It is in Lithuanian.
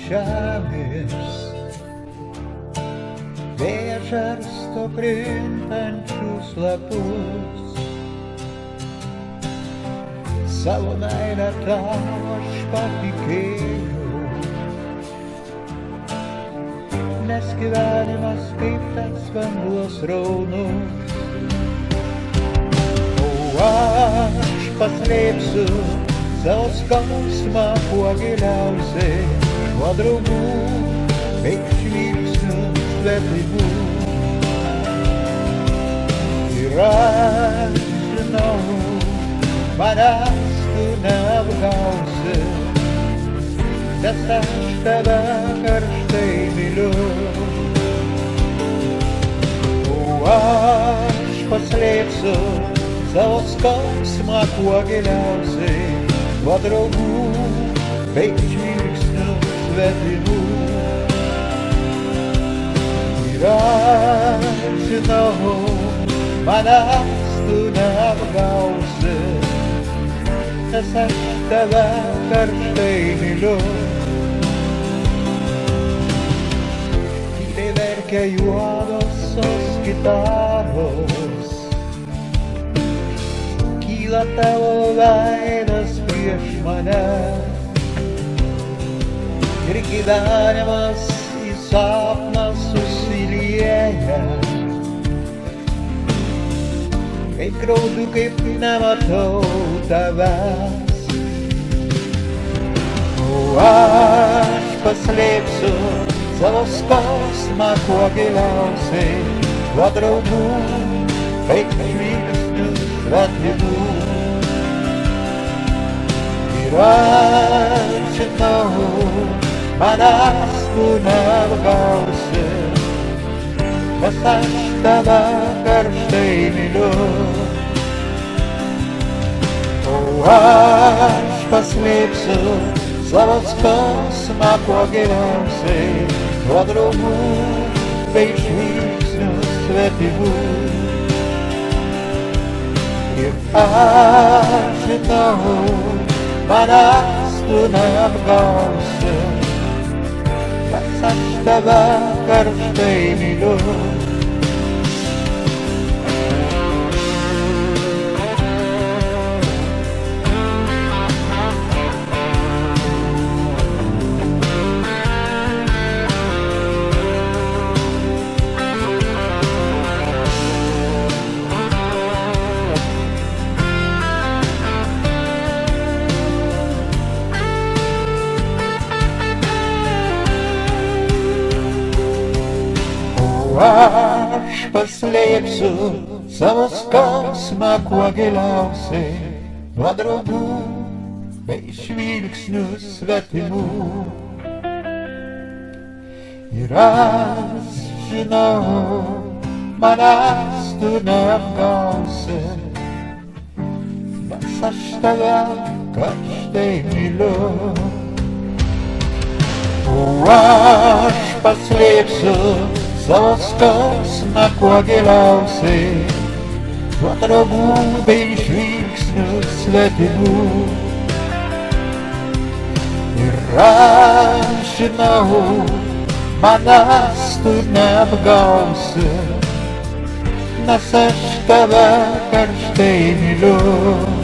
žemės, vėjas žarsto krintančius lapus. Savo meilę tau aš patikėjau, nes gyvenimas kaip tas vanduo sraunus. O aš paslėpsiu savo skausmą kuo giliausiai nuo draugų bei žvilgsnių svetimų. Ir aš žinau, manęs tu neapgausi, nes aš tave karštai myliu. O aš paslėpsiu savo skausmą kuo giliausiai nuo draugų bei žvilgsnių svetimų. Ir aš žinau, manęs tu neapgausi, nes aš tave karštai myliu. Tyliai verkia juodosios gitaros, kyla tavo veidas prieš mane, ir gyvenimas į sapną susilieja. Kaip graudu, kaip nematau tavęs. O aš paslėpsiu savo skausmą kuo giliausiai nuo draugų bei žvilgsnių svetimų. Ir aš žinau, manęs tu neapgausi, nes aš tave karštai myliu. O aš paslėpsiu savo skausmą kuo giliausiai nuo draugų bei žvilgsnių svetimų. Ir aš žinau, manęs tu neapgausi, nes aš tave karštai myliu. Aš paslėpsiu savo skausmą kuo giliausiai nuo draugų bei žvilgsnių svetimų. Ir aš žinau, manęs tu neapgausi, nes aš tave karštai myliu. O aš paslėpsiu savo skausmą kuo giliausiai nuo draugų bei žvilgsnių svetimų. Ir aš žinau, manęs tu neapgausi, nes aš tave karštai myliu.